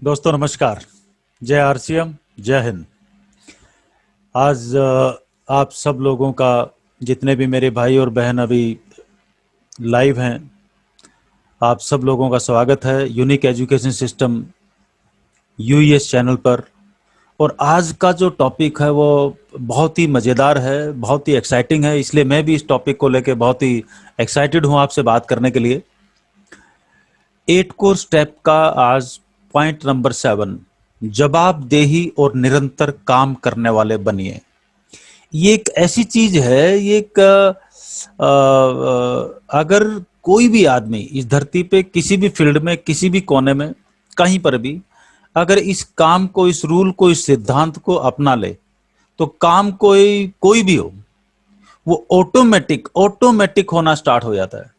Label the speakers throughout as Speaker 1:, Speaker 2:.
Speaker 1: दोस्तों नमस्कार। जय आरसीएम, जय हिंद। आज आप सब लोगों का, जितने भी मेरे भाई और बहन अभी लाइव हैं, आप सब लोगों का स्वागत है यूनिक एजुकेशन सिस्टम यूईएस चैनल पर। और आज का जो टॉपिक है वो बहुत ही मज़ेदार है, बहुत ही एक्साइटिंग है, इसलिए मैं भी इस टॉपिक को लेकर बहुत ही एक्साइटेड हूँ आपसे बात करने के लिए। 8 कोर स्टेप का आज पॉइंट नंबर 7, जवाबदेही और निरंतर काम करने वाले बनिए। ये एक ऐसी चीज है, ये एक अगर कोई भी आदमी इस धरती पे किसी भी फील्ड में, किसी भी कोने में, कहीं पर भी अगर इस काम को, इस रूल को, इस सिद्धांत को अपना ले तो काम कोई कोई भी हो, वो ऑटोमेटिक ऑटोमेटिक होना स्टार्ट हो जाता है।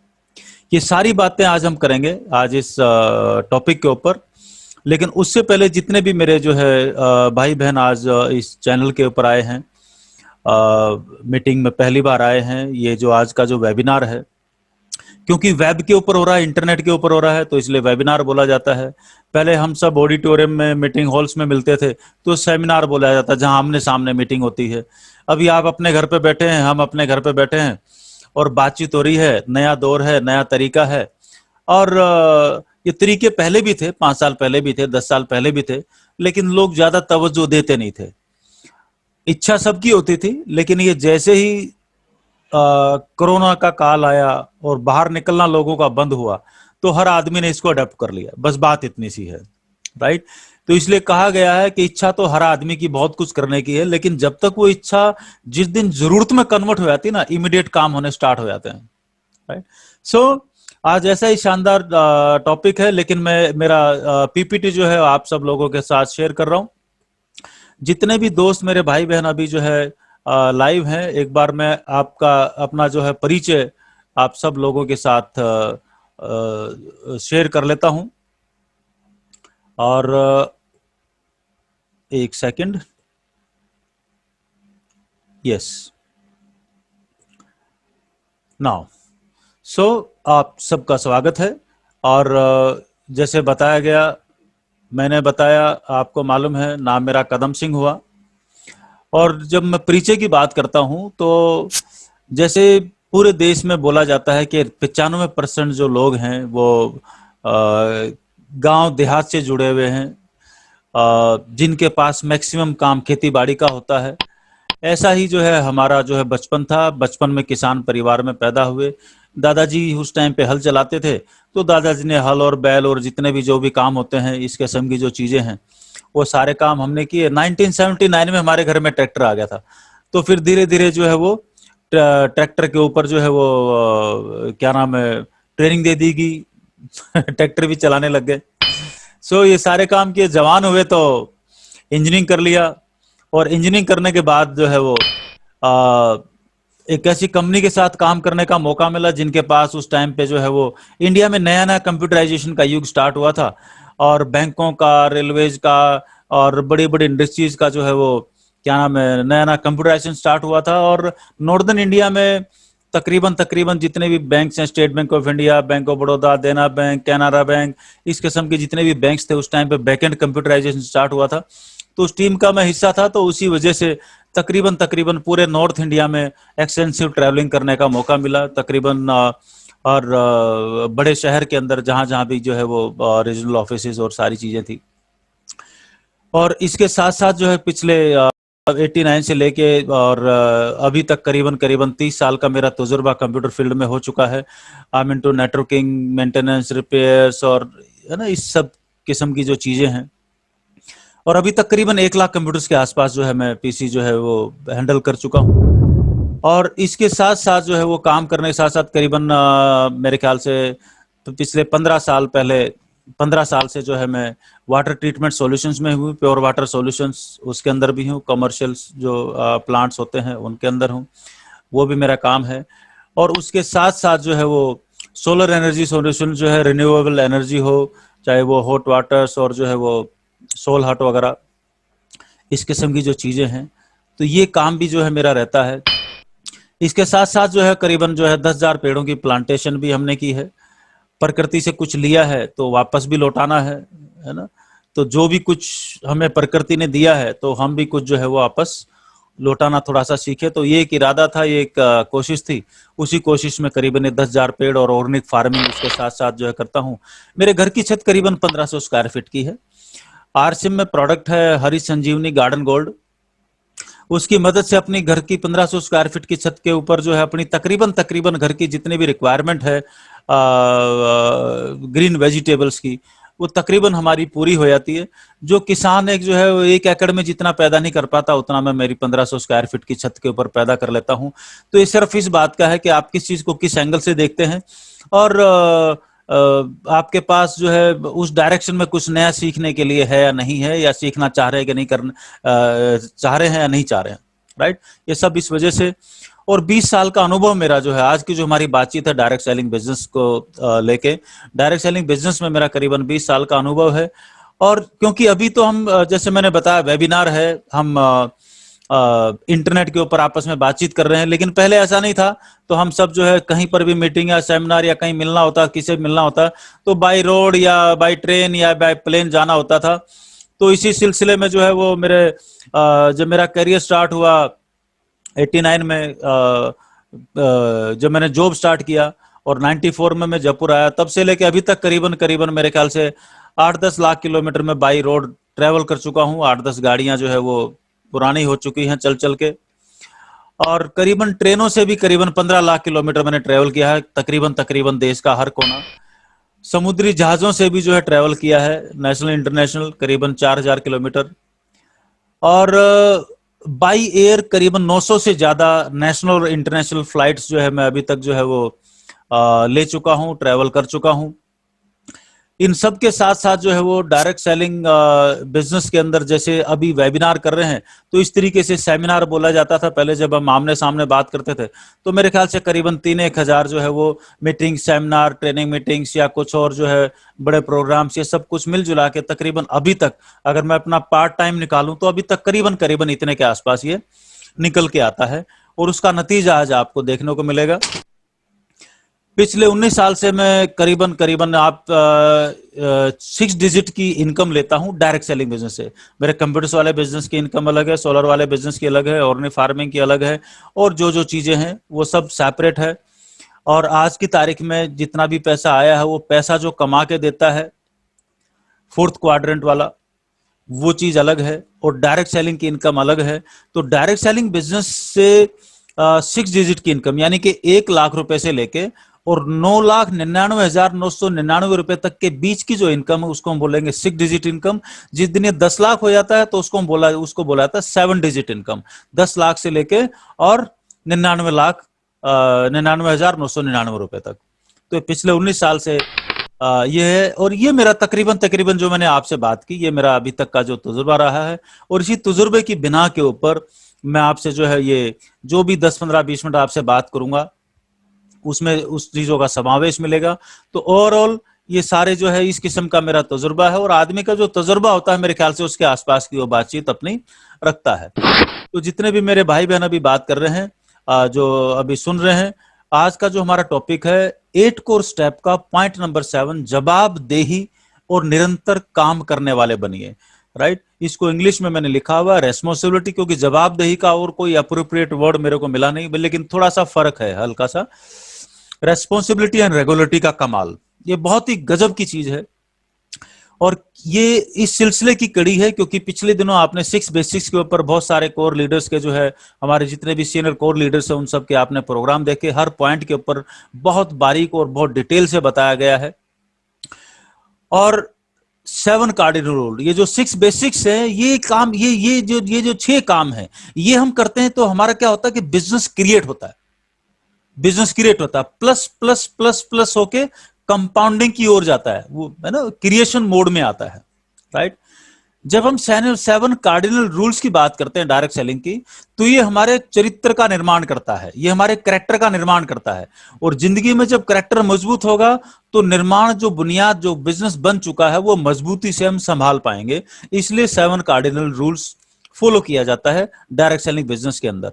Speaker 1: ये सारी बातें आज हम करेंगे आज इस टॉपिक के ऊपर। लेकिन उससे पहले जितने भी मेरे जो है भाई बहन आज इस चैनल के ऊपर आए हैं, मीटिंग में पहली बार आए हैं, ये जो आज का जो वेबिनार है, क्योंकि वेब के ऊपर हो रहा है, इंटरनेट के ऊपर हो रहा है, तो इसलिए वेबिनार बोला जाता है। पहले हम सब ऑडिटोरियम में, मीटिंग हॉल्स में मिलते थे तो सेमिनार बोला जाता है, जहां आमने सामने मीटिंग होती है। अभी आप अपने घर पे बैठे हैं, हम अपने घर पे बैठे हैं और बातचीत हो रही है। नया दौर है, नया तरीका है। और ये तरीके पहले भी थे, 5 साल पहले भी थे, 10 साल पहले भी थे, लेकिन लोग ज्यादा तवज्जो देते नहीं थे। इच्छा सबकी होती थी, लेकिन ये जैसे ही कोरोना का काल आया और बाहर निकलना लोगों का बंद हुआ तो हर आदमी ने इसको अडेप्ट कर लिया। बस बात इतनी सी है, राइट। तो इसलिए कहा गया है कि इच्छा तो हर आदमी की बहुत कुछ करने की है, लेकिन जब तक वो इच्छा जिस दिन जरूरत में कन्वर्ट हो जाती है ना, इमीडिएट काम होने स्टार्ट हो जाते हैं, राइट। सो आज ऐसा ही शानदार टॉपिक है, लेकिन मैं मेरा पीपीटी जो है आप सब लोगों के साथ शेयर कर रहा हूं। जितने भी दोस्त मेरे भाई बहन अभी जो है लाइव हैं, एक बार मैं आपका अपना जो है परिचय आप सब लोगों के साथ शेयर कर लेता हूं। और एक सेकंड, यस, नाउ। सो आप सबका स्वागत है। और जैसे बताया गया, मैंने बताया, आपको मालूम है नाम मेरा कदम सिंह हुआ। और जब मैं परिचय की बात करता हूं तो जैसे पूरे देश में बोला जाता है कि 95% जो लोग हैं वो गांव देहात से जुड़े हुए हैं, जिनके पास मैक्सिमम काम खेती बाड़ी का होता है। ऐसा ही जो है हमारा जो है बचपन था। बचपन में किसान परिवार में पैदा हुए। दादाजी उस टाइम पे हल चलाते थे, तो दादाजी ने हल और बैल और जितने भी जो भी काम होते हैं, इस किस्म की जो चीज़ें हैं, वो सारे काम हमने किए। 1979 में हमारे घर में ट्रैक्टर आ गया था। तो फिर धीरे धीरे जो है वो ट्रैक्टर के ऊपर जो है वो क्या नाम है, ट्रेनिंग दे दी गई। ट्रैक्टर भी चलाने लग गए। सो ये सारे काम किए, जवान हुए तो इंजीनियरिंग कर लिया। और इंजीनियरिंग करने के बाद जो है वो आ, एक ऐसी कंपनी के साथ काम करने का मौका मिला जिनके पास उस टाइम पे जो है वो इंडिया में नया नया कंप्यूटराइजेशन का युग स्टार्ट हुआ था। और बैंकों का, रेलवेज का और बड़ी बड़ी इंडस्ट्रीज का जो है वो क्या नाम है, नया नया कंप्यूटराइजेशन स्टार्ट हुआ था। और नॉर्दर्न इंडिया में तकरीबन तकरीबन जितने भी बैंक्स हैं, state bank of India, bank of Baroda, देना बैंक, कैनरा बैंक, इस किस्म के जितने भी बैंक्स थे, उस टाइम पे बैकएंड कंप्यूटराइजेशन स्टार्ट हुआ था। तो उस टीम का मैं हिस्सा था। तो उसी वजह से तकरीबन तकरीबन पूरे नॉर्थ इंडिया में एक्सटेंसिव ट्रैवलिंग करने का मौका मिला। तकरीबन और बड़े शहर के अंदर जहाँ जहाँ भी जो है वो रीजनल ऑफिसेज और सारी चीज़ें थी। और इसके साथ साथ जो है पिछले 89 से लेके और अभी तक करीबन करीबन 30 साल का मेरा तजुर्बा कंप्यूटर फील्ड में हो चुका है। I am into networking, maintenance, repairs और है ना, इस सब किस्म की जो चीज़ें हैं। और अभी तक करीबन 1 लाख कंप्यूटर्स के आसपास जो है मैं पीसी जो है वो हैंडल कर चुका हूँ। और इसके साथ साथ जो है वो काम करने के साथ साथ करीबन मेरे ख्याल से पिछले 15 साल पहले, 15 साल से जो है मैं वाटर ट्रीटमेंट सॉल्यूशंस में हूँ, प्योर वाटर सॉल्यूशंस उसके अंदर भी हूँ, कमर्शियल जो प्लांट्स होते हैं उनके अंदर हूँ, वो भी मेरा काम है। और उसके साथ साथ जो है वो सोलर एनर्जी सॉल्यूशन जो है, रिन्यूएबल एनर्जी हो, चाहे वो हॉट वाटर्स और जो है वो सोल हट वगैरह, इस किस्म की जो चीज़ें हैं, तो ये काम भी जो है मेरा रहता है। इसके साथ साथ जो है करीबन जो है 10,000 पेड़ों की प्लांटेशन भी हमने की है। प्रकृति से कुछ लिया है तो वापस भी लौटाना है ना। तो जो भी कुछ हमें प्रकृति ने दिया है तो हम भी कुछ जो है वो आपस लौटाना थोड़ा सा सीखे। तो ये एक इरादा था, ये एक कोशिश थी। उसी कोशिश में करीबन 10,000 पेड़ और ऑर्गेनिक फार्मिंग उसके साथ साथ जो है करता हूँ। मेरे घर की छत करीबन 1500 स्क्वायर फीट की है। आरसिम में प्रोडक्ट है हरी संजीवनी गार्डन गोल्ड। उसकी मदद से अपनी घर की 1500 स्क्वायर फीट की छत के ऊपर जो है अपनी तकरीबन घर की जितनी भी रिक्वायरमेंट है ग्रीन वेजिटेबल्स की, वो तकरीबन हमारी पूरी हो जाती है। जो किसान एक जो है वो 1 एकड़ में जितना पैदा नहीं कर पाता उतना मैं मेरी 1500 स्क्वायर फीट की छत के ऊपर पैदा कर लेता हूँ। तो ये सिर्फ इस बात का है कि आप किस चीज को किस एंगल से देखते हैं और आपके पास जो है उस डायरेक्शन में कुछ नया सीखने के लिए है या नहीं है, या सीखना चाह रहे हैं कि नहीं करना चाह रहे हैं या नहीं चाह रहे हैं, राइट। ये सब इस वजह से। और 20 साल का अनुभव मेरा जो है, आज की जो हमारी बातचीत है डायरेक्ट सेलिंग बिजनेस को लेके, डायरेक्ट सेलिंग बिजनेस में मेरा करीबन 20 साल का अनुभव है। और क्योंकि अभी तो हम जैसे मैंने बताया वेबिनार है, हम इंटरनेट के ऊपर आपस में बातचीत कर रहे हैं, लेकिन पहले ऐसा नहीं था। तो हम सब जो है कहीं पर भी मीटिंग या सेमिनार या कहीं मिलना होता, किसी मिलना होता तो बाय रोड या बाय ट्रेन या बाय प्लेन जाना होता था। तो इसी सिलसिले में जो है वो मेरे जब मेरा करियर स्टार्ट हुआ 89 में, जब मैंने जॉब स्टार्ट किया और 94 में मैं जयपुर आया, तब से लेके अभी तक करीबन मेरे ख्याल से 8-10 लाख किलोमीटर में बाई रोड ट्रेवल कर चुका हूँ। 8-10 गाड़ियां जो है वो पुरानी हो चुकी हैं चल चल के, और करीबन ट्रेनों से भी करीबन 15 लाख किलोमीटर मैंने ट्रेवल किया है, तकरीबन देश का हर कोना। समुद्री जहाजों से भी जो है ट्रेवल किया है, नेशनल इंटरनेशनल करीबन 4000 किलोमीटर, और बाई एयर करीबन 900 से ज्यादा नेशनल और इंटरनेशनल फ्लाइट्स जो है मैं अभी तक जो है वो ले चुका हूं, ट्रेवल कर चुका हूं। इन सब के साथ साथ जो है वो डायरेक्ट सेलिंग बिजनेस के अंदर जैसे अभी वेबिनार कर रहे हैं, तो इस तरीके से सेमिनार बोला जाता था पहले जब हम आमने सामने बात करते थे। तो मेरे ख्याल से करीबन 3-1 हजार जो है वो मीटिंग, सेमिनार, ट्रेनिंग मीटिंग्स या कुछ और जो है बड़े प्रोग्राम्स, ये सब कुछ मिलजुला के तकरीबन अभी तक अगर मैं अपना पार्ट टाइम निकालूं तो अभी तक करीबन इतने के आसपास ये निकल के आता है। और उसका नतीजा आज आपको देखने को मिलेगा। पिछले 19 साल से मैं करीबन आप 6 डिजिट की इनकम लेता हूं डायरेक्ट सेलिंग बिजनेस से। मेरे कंप्यूटर्स वाले बिजनेस की इनकम अलग है, सोलर वाले बिजनेस की अलग है, ऑर्गेनिक फार्मिंग की अलग है, और जो चीजें हैं वो सब सेपरेट है। और आज की तारीख में जितना भी पैसा आया है वो पैसा जो कमा के देता है फोर्थ क्वाड्रेंट वाला, वो चीज अलग है, और डायरेक्ट सेलिंग की इनकम अलग है। तो डायरेक्ट सेलिंग बिजनेस से 6 डिजिट की इनकम यानी कि 1 लाख रुपए से लेके और 9,99,999 रुपए तक के बीच की जो इनकम है उसको हम बोलेंगे 6 डिजिट इनकम। जिस दिन ये 10 लाख हो जाता है तो उसको बोला जाता है 7 डिजिट इनकम। 10 लाख से लेके और 99,999 रुपए तक। तो पिछले 19 साल से ये है, और ये मेरा तकरीबन जो मैंने आपसे बात की, ये मेरा अभी तक का जो तजुर्बा रहा है। और इसी तजुर्बे की बिना के ऊपर मैं आपसे जो है ये जो भी 10-15-20 मिनट आपसे बात करूंगा उसमें उस चीजों का समावेश मिलेगा। तो ओवरऑल ये सारे जो है इस किस्म का मेरा तजुर्बा है, और आदमी का जो तजुर्बा होता है मेरे ख्याल से उसके आसपास की वो बातचीत अपनी रखता है। तो जितने भी मेरे भाई बहन अभी बात कर रहे हैं, जो अभी सुन रहे हैं, आज का जो हमारा टॉपिक है 8 कोर स्टेप का पॉइंट नंबर 7, जवाबदेही और निरंतर काम करने वाले बनिए। राइट, इसको इंग्लिश में मैंने लिखा हुआ रेस्पॉन्सिबिलिटी, क्योंकि जवाबदेही का और कोई अप्रोप्रिएट वर्ड मेरे को मिला नहीं, लेकिन थोड़ा सा फर्क है, हल्का सा। रेस्पॉन्सिबिलिटी एंड रेगुलरिटी का कमाल, ये बहुत ही गजब की चीज है। और ये इस सिलसिले की कड़ी है क्योंकि पिछले दिनों आपने 6 बेसिक्स के ऊपर बहुत सारे कोर लीडर्स के जो है हमारे जितने भी सीनियर कोर लीडर्स हैं उन सब के आपने प्रोग्राम देखे, हर पॉइंट के ऊपर बहुत बारीक और बहुत डिटेल से बताया गया है। और 7 कार्डिनल रूल, ये जो 6 बेसिक्स है, ये काम, ये जो 6 काम है, ये हम करते हैं तो हमारा क्या होता है कि बिजनेस क्रिएट होता है, प्लस प्लस प्लस प्लस होके कंपाउंडिंग की ओर जाता है, वो है ना, क्रिएशन मोड में आता है। राइट, जब हम 7 कार्डिनल रूल्स की बात करते हैं डायरेक्ट सेलिंग की, तो ये हमारे चरित्र का निर्माण करता है, ये हमारे कैरेक्टर का निर्माण करता है। और जिंदगी में जब कैरेक्टर मजबूत होगा तो निर्माण, जो बुनियाद, जो बिजनेस बन चुका है, वो मजबूती से हम संभाल पाएंगे। इसलिए 7 कार्डिनल रूल्स फॉलो किया जाता है डायरेक्ट सेलिंग बिजनेस के अंदर।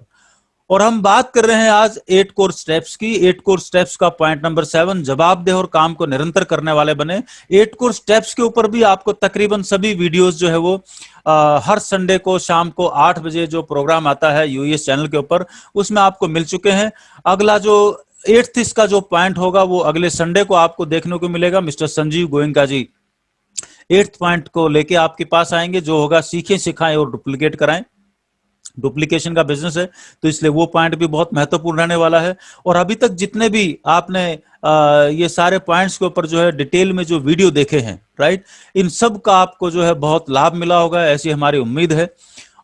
Speaker 1: और हम बात कर रहे हैं आज 8 कोर स्टेप्स की। 8 कोर स्टेप्स का पॉइंट नंबर 7, जवाबदेह और काम को निरंतर करने वाले बने। 8 कोर स्टेप्स के ऊपर भी आपको तकरीबन सभी वीडियोस जो है वो हर संडे को शाम को 8 बजे जो प्रोग्राम आता है यूएस चैनल के ऊपर, उसमें आपको मिल चुके हैं। अगला जो 8th इसका जो पॉइंट होगा वो अगले संडे को आपको देखने को मिलेगा। मिस्टर संजीव गोयनका जी 8th पॉइंट को लेके आपके पास आएंगे, जो होगा सीखें, सिखाएं और डुप्लीकेट कराएं। डुप्लीकेशन का बिजनेस है, तो इसलिए वो पॉइंट भी बहुत महत्वपूर्ण रहने वाला है। और अभी तक जितने भी आपने ये सारे पॉइंट्स के ऊपर जो है डिटेल में जो वीडियो देखे हैं, राइट, इन सब का आपको जो है बहुत लाभ मिला होगा, ऐसी हमारी उम्मीद है।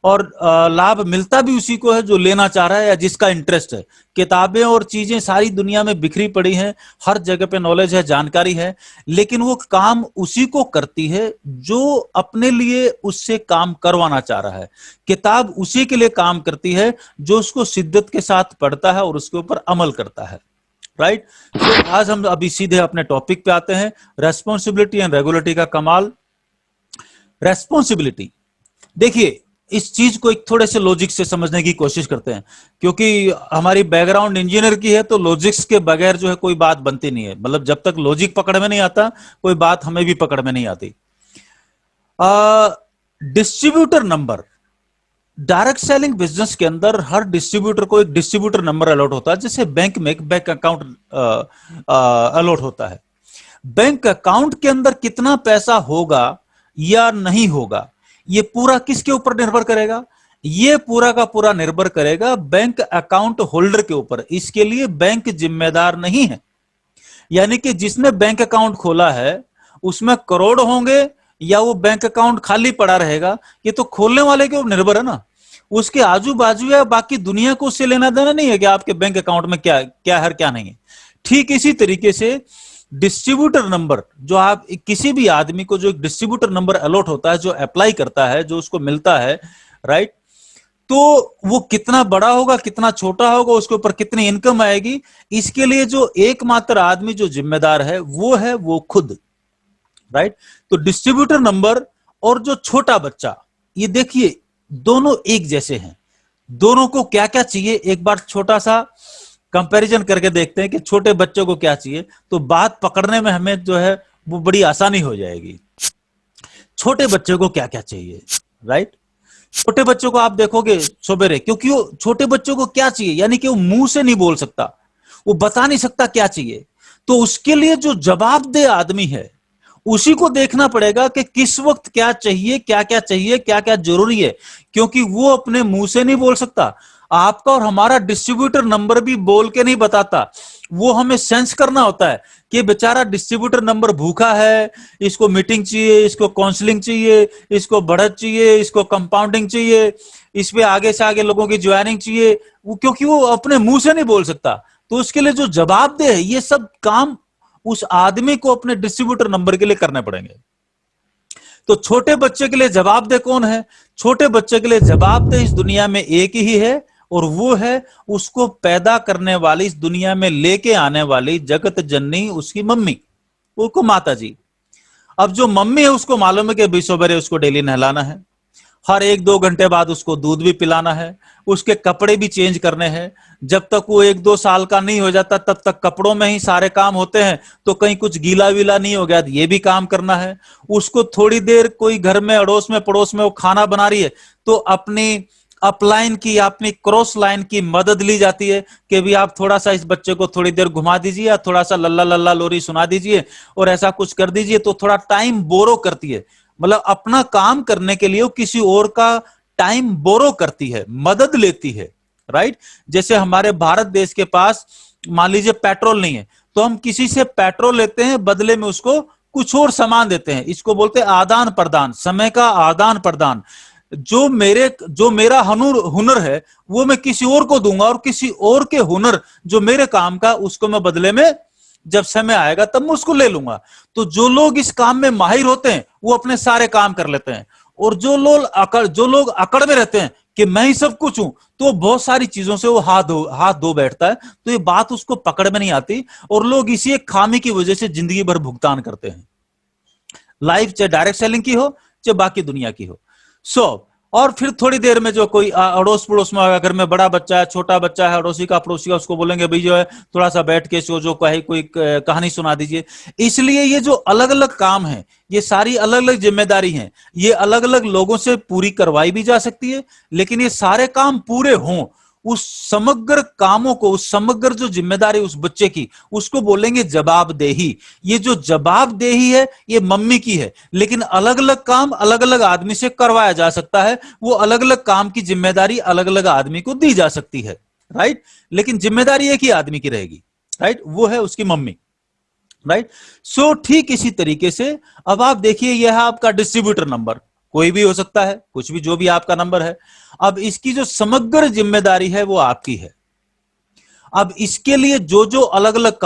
Speaker 1: और लाभ मिलता भी उसी को है जो लेना चाह रहा है या जिसका इंटरेस्ट है। किताबें और चीजें सारी दुनिया में बिखरी पड़ी हैं, हर जगह पे नॉलेज है, जानकारी है, लेकिन वो काम उसी को करती है जो अपने लिए उससे काम करवाना चाह रहा है। किताब उसी के लिए काम करती है जो उसको शिद्दत के साथ पढ़ता है और उसके ऊपर अमल करता है, राइट। तो आज हम अभी सीधे अपने टॉपिक पे आते हैं, रेस्पॉन्सिबिलिटी एंड रेगुलेटरी का कमाल। रेस्पॉन्सिबिलिटी, देखिए इस चीज को एक थोड़े से लॉजिक से समझने की कोशिश करते हैं, क्योंकि हमारी बैकग्राउंड इंजीनियर की है, तो लॉजिक्स के बगैर जो है कोई बात बनती नहीं है। मतलब जब तक लॉजिक पकड़ में नहीं आता, कोई बात हमें भी पकड़ में नहीं आती। Distributor number, direct selling business के अंदर हर डिस्ट्रीब्यूटर को एक डिस्ट्रीब्यूटर नंबर अलॉट होता है, जैसे बैंक में एक बैंक अकाउंट अलॉट होता है। बैंक अकाउंट के अंदर कितना पैसा होगा या नहीं होगा, ये पूरा किसके ऊपर निर्भर करेगा? ये पूरा का पूरा निर्भर करेगा बैंक अकाउंट होल्डर के ऊपर। इसके लिए बैंक जिम्मेदार नहीं है। यानी कि जिसने बैंक अकाउंट खोला है उसमें करोड़ होंगे या वो बैंक अकाउंट खाली पड़ा रहेगा, ये तो खोलने वाले के ऊपर निर्भर है ना। उसके आजू बाजू या बाकी दुनिया को उससे लेना देना नहीं है कि आपके बैंक अकाउंट में क्या क्या है क्या नहीं है। ठीक इसी तरीके से डिस्ट्रीब्यूटर नंबर, जो आप किसी भी आदमी को जो एक डिस्ट्रीब्यूटर नंबर अलॉट होता है, जो अप्लाई करता है, जो उसको मिलता है, राइट, तो वो कितना बड़ा होगा कितना छोटा होगा, उसके ऊपर कितनी इनकम आएगी, इसके लिए जो एकमात्र आदमी जो जिम्मेदार है वो है वो खुद, राइट। तो डिस्ट्रीब्यूटर नंबर और जो छोटा बच्चा, ये देखिए दोनों एक जैसे हैं। दोनों को क्या क्या चाहिए, एक बार छोटा सा कंपैरिजन करके देखते हैं कि छोटे बच्चों को क्या चाहिए, तो बात पकड़ने में हमें जो है वो बड़ी आसानी हो जाएगी। छोटे बच्चे को क्या क्या चाहिए, राइट। छोटे बच्चों को आप देखोगे सवेरे, क्योंकि वो छोटे बच्चों को क्या चाहिए, यानी कि वो मुंह से नहीं बोल सकता, वो बता नहीं सकता क्या चाहिए, तो उसके लिए जो जवाबदेह आदमी है उसी को देखना पड़ेगा कि किस वक्त क्या चाहिए, क्या क्या चाहिए, क्या क्या जरूरी है, क्योंकि वो अपने मुंह से नहीं बोल सकता। आपका और हमारा डिस्ट्रीब्यूटर नंबर भी बोल के नहीं बताता, वो हमें सेंस करना होता है कि बेचारा डिस्ट्रीब्यूटर नंबर भूखा है, इसको मीटिंग चाहिए, इसको काउंसलिंग चाहिए, इसको बढ़त चाहिए, इसको कंपाउंडिंग चाहिए, इस पे आगे से आगे लोगों की ज्वाइनिंग चाहिए, वो क्योंकि वो अपने मुंह से नहीं बोल सकता। तो उसके लिए जो जवाबदेह है, ये सब काम उस आदमी को अपने डिस्ट्रीब्यूटर नंबर के लिए करने पड़ेंगे। तो छोटे बच्चे के लिए जवाबदेह कौन है? छोटे बच्चे के लिए जवाबदेह इस दुनिया में एक ही है, और वो है उसको पैदा करने वाली, इस दुनिया में लेके आने वाली जगत जननी, उसकी मम्मी, उसको माता जी। अब जो मम्मी है उसको मालूम है कि 20 सवेरे उसको डेली नहलाना है, हर 1-2 घंटे बाद उसको दूध भी पिलाना है, उसके कपड़े भी चेंज करने हैं। जब तक वो 1-2 साल का नहीं हो जाता तब तक कपड़ों में ही सारे काम होते हैं, तो कहीं कुछ गीला वीला नहीं हो गया तो ये भी काम करना है। उसको थोड़ी देर कोई घर में अड़ोस में पड़ोस में वो खाना बना रही है, तो अपनी अपलाइन की, अपनी क्रॉस लाइन की मदद ली जाती है कि भी आप थोड़ा सा इस बच्चे को थोड़ी देर घुमा दीजिए, या थोड़ा सा लल्ला लल्ला लोरी सुना दीजिए और ऐसा कुछ कर दीजिए। तो थोड़ा टाइम बोरो करती है, मतलब अपना काम करने के लिए वो किसी और का टाइम बोरो करती है, मदद लेती है, राइट। जैसे हमारे भारत देश के पास मान लीजिए पेट्रोल नहीं है, तो हम किसी से पेट्रोल लेते हैं, बदले में उसको कुछ और सामान देते हैं। इसको बोलते हैं आदान प्रदान, समय का आदान प्रदान। जो मेरा हुनर है वो मैं किसी और को दूंगा, और किसी और के हुनर जो मेरे काम का, उसको मैं बदले में जब समय आएगा तब मैं उसको ले लूंगा। तो जो लोग इस काम में माहिर होते हैं वो अपने सारे काम कर लेते हैं, और जो लोग अकड़ में रहते हैं कि मैं ही सब कुछ हूं, तो बहुत सारी चीजों से वो हाथ धो बैठता है। तो ये बात उसको पकड़ में नहीं आती, और लोग इसी एक खामी की वजह से जिंदगी भर भुगतान करते हैं। लाइफ चाहे डायरेक्ट सेलिंग की हो चाहे बाकी दुनिया की हो। और फिर थोड़ी देर में जो कोई अड़ोस पड़ोस में अगर में बड़ा बच्चा है, छोटा बच्चा है, अड़ोसी का पड़ोसी का, उसको बोलेंगे भाई जो है थोड़ा सा बैठ के जो कहे कोई कहानी सुना दीजिए। इसलिए ये जो अलग अलग काम है, ये सारी अलग अलग जिम्मेदारी हैं, ये अलग अलग लोगों से पूरी करवाई भी जा सकती है, लेकिन ये सारे काम पूरे हों, उस समग्र कामों को, उस समग्र जो जिम्मेदारी उस बच्चे की, उसको बोलेंगे जवाबदेही। ये जो जवाबदेही है ये मम्मी की है, लेकिन अलग अलग काम अलग अलग आदमी से करवाया जा सकता है। वो अलग अलग काम की जिम्मेदारी अलग अलग आदमी को दी जा सकती है, राइट, लेकिन जिम्मेदारी एक ही आदमी की रहेगी, राइट, वो है उसकी मम्मी, राइट। सो ठीक इसी तरीके से अब आप देखिए, यह है आपका डिस्ट्रीब्यूटर नंबर, कोई भी हो सकता है, कुछ भी, जो भी आपका नंबर है। अब इसकी जो समग्र जिम्मेदारी है वो आपकी है। अब इसके लिए जो जो अलग अलग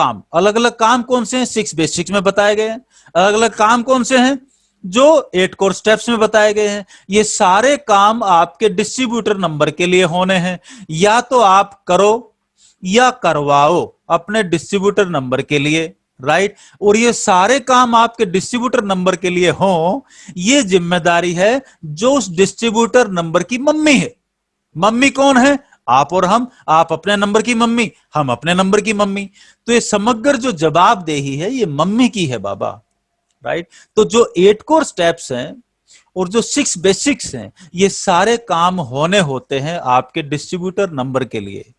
Speaker 1: काम कौन से हैं, 6 बेसिक्स में बताए गए हैं। अलग अलग काम कौन से हैं, जो 8 कोर स्टेप्स में बताए गए हैं। ये सारे काम आपके डिस्ट्रीब्यूटर नंबर के लिए होने हैं। या तो आप करो या करवाओ अपने डिस्ट्रीब्यूटर नंबर के लिए, राइट। और ये सारे काम आपके डिस्ट्रीब्यूटर नंबर के लिए हों, ये जिम्मेदारी है जो उस डिस्ट्रीब्यूटर नंबर की मम्मी है। मम्मी कौन है, आप और हम, आप अपने नंबर की मम्मी, हम अपने नंबर की मम्मी। तो ये समग्र जो जवाबदेही है ये मम्मी की है बाबा, राइट। तो जो 8 कोर स्टेप्स हैं और जो 6 बेसिक्स हैं, ये सारे काम होने होते हैं आपके डिस्ट्रीब्यूटर नंबर के लिए,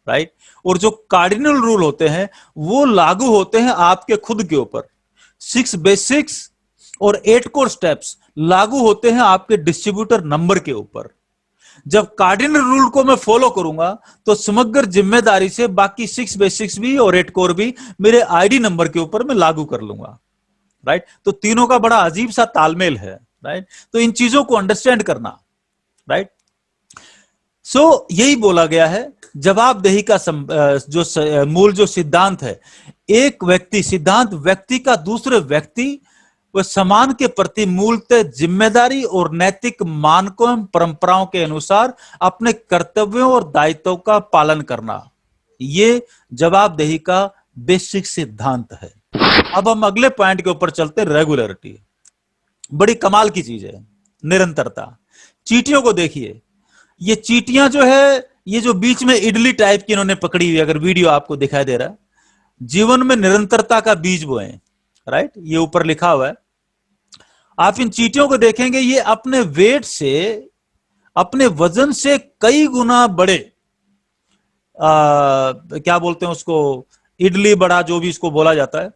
Speaker 1: राइट। और जो कार्डिनल रूल होते हैं वो लागू होते हैं आपके खुद के ऊपर। 6 बेसिक्स और 8 कोर स्टेप्स लागू होते हैं आपके डिस्ट्रीब्यूटर नंबर के ऊपर। जब कार्डिनल रूल को मैं फॉलो करूंगा तो समग्र जिम्मेदारी से बाकी 6 बेसिक्स भी और 8 कोर भी मेरे आईडी नंबर के ऊपर मैं लागू कर लूंगा, राइट। तो तीनों का बड़ा अजीब सा तालमेल है, राइट। तो इन चीजों को अंडरस्टैंड करना, राइट। सो यही बोला गया है, जवाबदेही का जो मूल जो सिद्धांत है, एक व्यक्ति, सिद्धांत व्यक्ति का दूसरे व्यक्ति व समान के प्रति मूलतः जिम्मेदारी और नैतिक मानकों एवं परंपराओं के अनुसार अपने कर्तव्यों और दायित्वों का पालन करना, ये जवाबदेही का बेसिक सिद्धांत है। अब हम अगले पॉइंट के ऊपर चलते, रेगुलरिटी। बड़ी कमाल की चीज है निरंतरता। चींटियों को देखिए, ये चींटियां जो है, ये जो बीच में इडली टाइप की इन्होंने पकड़ी हुई, अगर वीडियो आपको दिखाई दे रहा है, जीवन में निरंतरता का बीज बोए, राइट, ये ऊपर लिखा हुआ है। आप इन चींटियों को देखेंगे, ये अपने वेट से, अपने वजन से कई गुना बड़े, क्या बोलते हैं उसको, इडली बड़ा, जो भी इसको बोला जाता है,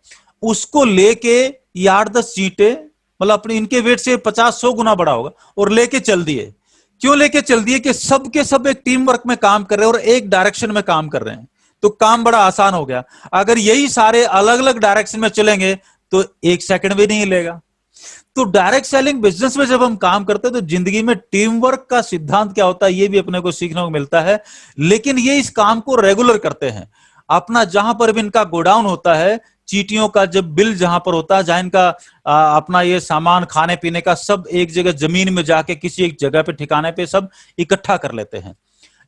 Speaker 1: उसको लेके ये 8-10 चींटे, मतलब अपने इनके वेट से 50-100 गुना बड़ा होगा, और लेके चल दिए। क्यों लेके चल दिए कि सब के सब एक टीम वर्क में काम कर रहे हैं और एक डायरेक्शन में काम कर रहे हैं, तो काम बड़ा आसान हो गया। अगर यही सारे अलग अलग डायरेक्शन में चलेंगे तो 1 सेकंड भी नहीं लेगा। तो डायरेक्ट सेलिंग बिजनेस में जब हम काम करते हैं तो जिंदगी में टीम वर्क का सिद्धांत क्या होता है ये भी अपने को सीखने को मिलता है। लेकिन ये इस काम को रेगुलर करते हैं। अपना जहां पर भी इनका गोडाउन होता है, चींटियों का जब बिल जहां पर होता है, जहां इनका अपना ये सामान खाने पीने का सब एक जगह जमीन में जाके किसी एक जगह पे ठिकाने पे सब इकट्ठा कर लेते हैं।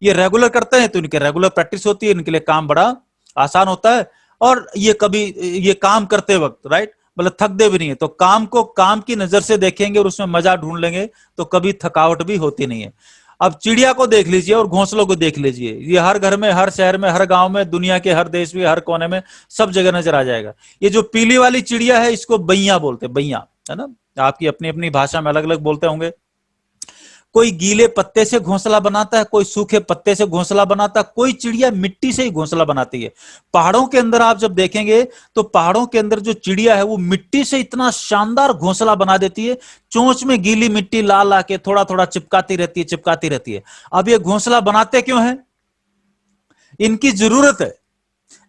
Speaker 1: ये रेगुलर करते हैं तो इनके रेगुलर प्रैक्टिस होती है, इनके लिए काम बड़ा आसान होता है। और ये कभी ये काम करते वक्त, राइट, मतलब थकते भी नहीं है। तो काम को काम की नजर से देखेंगे और उसमें मजा ढूंढ लेंगे तो कभी थकावट भी होती नहीं है। अब चिड़िया को देख लीजिए और घोंसलों को देख लीजिए, ये हर घर में, हर शहर में, हर गांव में, दुनिया के हर देश में, हर कोने में, सब जगह नजर आ जाएगा। ये जो पीली वाली चिड़िया है इसको बैया बोलते हैं, बैया, है ना, आपकी अपनी अपनी भाषा में अलग अलग बोलते होंगे। कोई गीले पत्ते से घोंसला बनाता है, कोई सूखे पत्ते से घोंसला बनाता है, कोई चिड़िया मिट्टी से ही घोंसला बनाती है। पहाड़ों के अंदर आप जब देखेंगे तो पहाड़ों के अंदर जो चिड़िया है वो मिट्टी से इतना शानदार घोंसला बना देती है, चोंच में गीली मिट्टी ला ला के थोड़ा थोड़ा चिपकाती रहती है। अब ये घोंसला बनाते क्यों है? इनकी जरूरत है।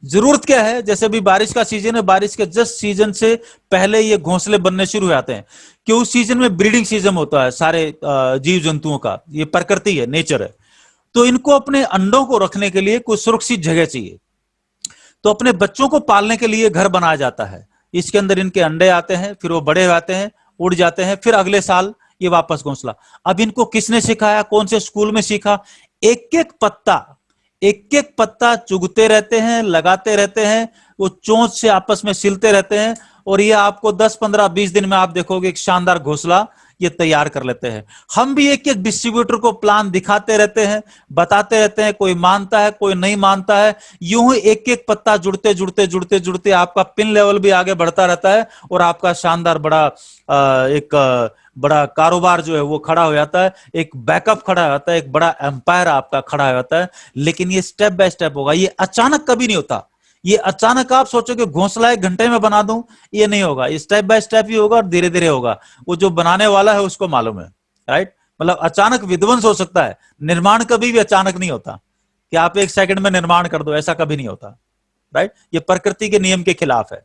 Speaker 1: जरूरत क्या है? जैसे अभी बारिश का सीजन है, बारिश के जस्ट सीजन से पहले ये घोंसले बनने शुरू हो जाते हैं कि उस सीजन में ब्रीडिंग सीजन होता है सारे जीव जंतुओं का, ये प्रकृति है, नेचर है। तो इनको अपने अंडों को रखने के लिए कोई सुरक्षित जगह चाहिए, तो अपने बच्चों को पालने के लिए घर बनाया जाता है। इसके अंदर इनके अंडे आते हैं, फिर वो बड़े हो जाते हैं, उड़ जाते हैं, फिर अगले साल ये वापस घोंसला। अब इनको किसने सिखाया, कौन से स्कूल में सीखा? एक एक पत्ता चुगते रहते हैं, लगाते रहते हैं, वो चोंच से आपस में सिलते रहते हैं और ये आपको 10, 15, 20 दिन में आप देखोगे एक शानदार घोंसला ये तैयार कर लेते हैं। हम भी एक एक डिस्ट्रीब्यूटर को प्लान दिखाते रहते हैं, बताते रहते हैं, कोई मानता है कोई नहीं मानता है। यूं ही एक एक पत्ता जुड़ते जुड़ते जुड़ते जुड़ते आपका पिन लेवल भी आगे बढ़ता रहता है और आपका शानदार बड़ा एक बड़ा कारोबार जो है वो खड़ा हो जाता है, एक बैकअप खड़ा हो जाता है, एक बड़ा एम्पायर आपका खड़ा हो जाता है। लेकिन ये स्टेप बाय स्टेप होगा, ये अचानक कभी नहीं होता। ये अचानक आप सोचोगे घोंसला 1 घंटे में बना दूं, ये नहीं होगा। ये स्टेप बाय स्टेप ही होगा और धीरे धीरे होगा। वो जो बनाने वाला है उसको मालूम है, राइट। मतलब अचानक विध्वंस हो सकता है, निर्माण कभी भी अचानक नहीं होता कि आप 1 सेकंड में निर्माण कर दो, ऐसा कभी नहीं होता, राइट। ये प्रकृति के नियम के खिलाफ है।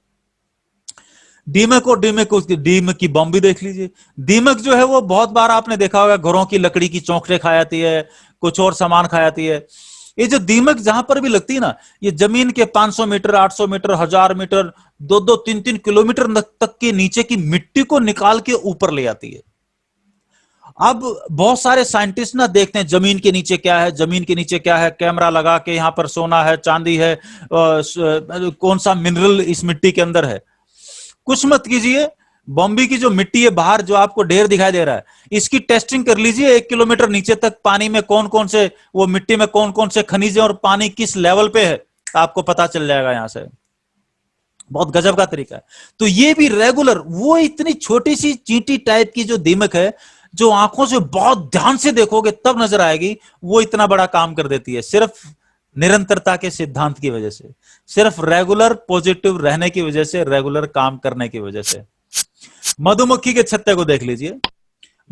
Speaker 1: दीमक और दीमक की बम भी देख लीजिए। दीमक जो है वो बहुत बार आपने देखा होगा, घरों की लकड़ी की चौखटें खा जाती है, कुछ और सामान खा जाती है। ये जो दीमक जहां पर भी लगती है ना, ये जमीन के 500 मीटर, 800 मीटर, 1000 मीटर, 2-2, 3-3 किलोमीटर तक के नीचे की मिट्टी को निकाल के ऊपर ले आती है। अब बहुत सारे साइंटिस्ट ना देखते हैं जमीन के नीचे क्या है, जमीन के नीचे क्या है, कैमरा लगा के यहां पर सोना है, चांदी है, कौन सा मिनरल इस मिट्टी के अंदर है। कुछ मत कीजिए, बॉम्बे की जो मिट्टी है बाहर जो आपको ढेर दिखाई दे रहा है, इसकी टेस्टिंग कर लीजिए। 1 किलोमीटर नीचे तक पानी में कौन कौन से, वो मिट्टी में कौन कौन से खनिज है और पानी किस लेवल पे है, आपको पता चल जाएगा यहां से। बहुत गजब का तरीका है। तो ये भी रेगुलर, वो इतनी छोटी सी चींटी टाइप की जो दीमक है, जो आंखों से बहुत ध्यान से देखोगे तब नजर आएगी, वो इतना बड़ा काम कर देती है सिर्फ निरंतरता के सिद्धांत की वजह से, सिर्फ रेगुलर पॉजिटिव रहने की वजह से, रेगुलर काम करने की वजह से। मधुमक्खी के छत्ते को देख लीजिए।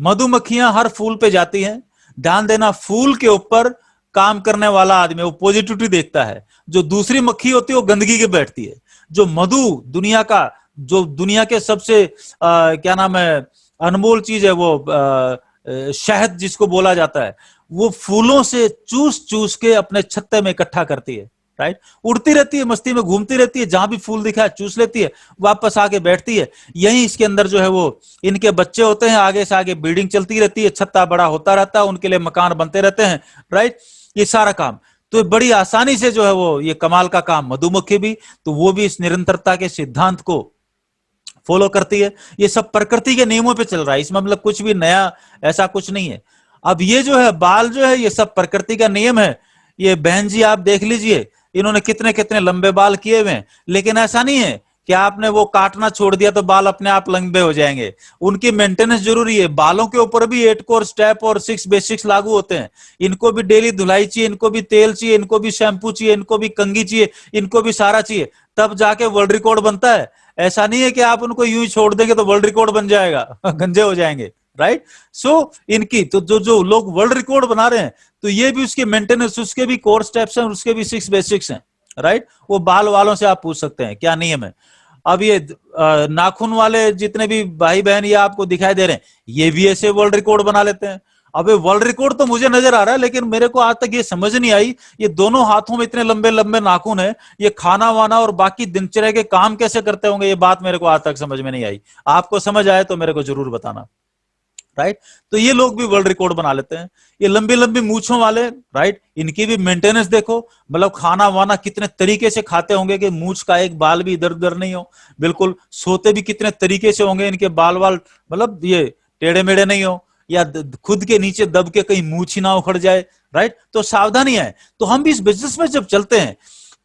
Speaker 1: मधुमक्खियां हर फूल पे जाती हैं। ध्यान देना, फूल के ऊपर काम करने वाला आदमी वो पॉजिटिविटी देखता है। जो दूसरी मक्खी होती है वो गंदगी के बैठती है। जो मधु दुनिया का, जो दुनिया के सबसे क्या नाम है, अनमोल चीज है, वो शहद जिसको बोला जाता है, वो फूलों से चूस चूस के अपने छत्ते में इकट्ठा करती है, राइट। उड़ती रहती है, मस्ती में घूमती रहती है, जहां भी फूल दिखा है चूस लेती है, वापस आके बैठती है। यही इसके अंदर जो है वो इनके बच्चे होते हैं, आगे से आगे ब्रीडिंग चलती रहती है, छत्ता बड़ा होता रहता है, उनके लिए मकान बनते रहते हैं, राइट। ये सारा काम तो बड़ी आसानी से जो है वो ये कमाल का काम मधुमक्खी भी, तो वो भी इस निरंतरता के सिद्धांत को फॉलो करती है। ये सब प्रकृति के नियमों पे चल रहा है, इसमें मतलब कुछ भी नया ऐसा कुछ नहीं है। अब ये जो है बाल जो है, ये सब प्रकृति का नियम है। ये बहन जी आप देख लीजिए, इन्होंने कितने कितने लंबे बाल किए हुए हैं, लेकिन ऐसा नहीं है कि आपने वो काटना छोड़ दिया तो बाल अपने आप लंबे हो जाएंगे। उनकी मेंटेनेंस जरूरी है। बालों के ऊपर भी 8 कोर स्टेप और 6 बेसिक्स लागू होते हैं। इनको भी डेली धुलाई चाहिए, इनको भी तेल चाहिए, इनको भी शैम्पू चाहिए, इनको भी कंघी चाहिए, इनको भी सारा चाहिए, तब जाके वर्ल्ड रिकॉर्ड बनता है। ऐसा नहीं है कि आप उनको यूं ही छोड़ देंगे तो वर्ल्ड रिकॉर्ड बन जाएगा, गंजे हो जाएंगे, राइट। सो इनकी तो जो जो लोग वर्ल्ड रिकॉर्ड बना रहे हैं, तो ये भी उसके मेंटेनेंस, उसके भी कोर स्टेप्स हैं, उसके भी 6 बेसिक्स हैं, राइट। वो बाल वालों से आप पूछ सकते हैं क्या नियम है। अब ये नाखून वाले जितने भी भाई बहन ये आपको दिखाई दे रहे हैं, ये भी ऐसे वर्ल्ड रिकॉर्ड बना लेते हैं। अबे वर्ल्ड रिकॉर्ड तो मुझे नजर आ रहा है, लेकिन मेरे को आज तक ये समझ नहीं आई, ये दोनों हाथों में इतने लंबे लंबे नाखून है, ये खाना वाना और बाकी दिनचर्या के काम कैसे करते होंगे, ये बात मेरे को आज तक समझ में नहीं आई। आपको समझ आए तो मेरे को जरूर बताना, राइट। तो ये लोग भी वर्ल्ड रिकॉर्ड बना लेते हैं। ये लंबी लंबी मूछों वाले, राइट, इनकी भी मेंटेनेंस देखो, मतलब खाना वाना कितने तरीके से खाते होंगे कि मूछ का एक बाल भी इधर उधर नहीं हो, बिल्कुल। सोते भी कितने तरीके से होंगे, इनके बाल वाल मतलब ये टेढ़े मेढ़े नहीं हो, या खुद के नीचे दब के कहीं मूछ ही ना उखड़ जाए, राइट। तो सावधानी है। तो हम भी इस बिजनेस में जब चलते हैं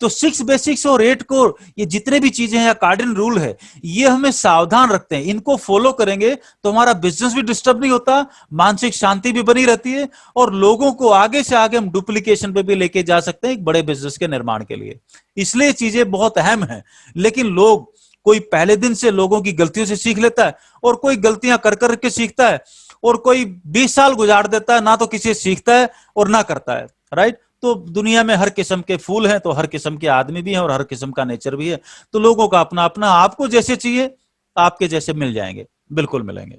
Speaker 1: तो 6 बेसिक्स और 8 कोर, ये जितने भी चीजें हैं, कार्डिनल रूल है, ये हमें सावधान रखते हैं। इनको फॉलो करेंगे तो हमारा बिजनेस भी डिस्टर्ब नहीं होता, मानसिक शांति भी बनी रहती है, और लोगों को आगे से आगे हम डुप्लीकेशन पे भी लेके जा सकते हैं एक बड़े बिजनेस के निर्माण के लिए। इसलिए चीजें बहुत अहम है। लेकिन लोग, कोई पहले दिन से लोगों की गलतियों से सीख लेता है, और कोई गलतियां कर करके सीखता है, और कोई 20 साल गुजार देता है, ना तो किसी सीखता है और ना करता है, राइट। तो दुनिया में हर किस्म के फूल हैं, तो हर किस्म के आदमी भी हैं, और हर किस्म का नेचर भी है। तो लोगों का अपना अपना, आपको जैसे चाहिए आपके जैसे मिल जाएंगे, बिल्कुल मिलेंगे।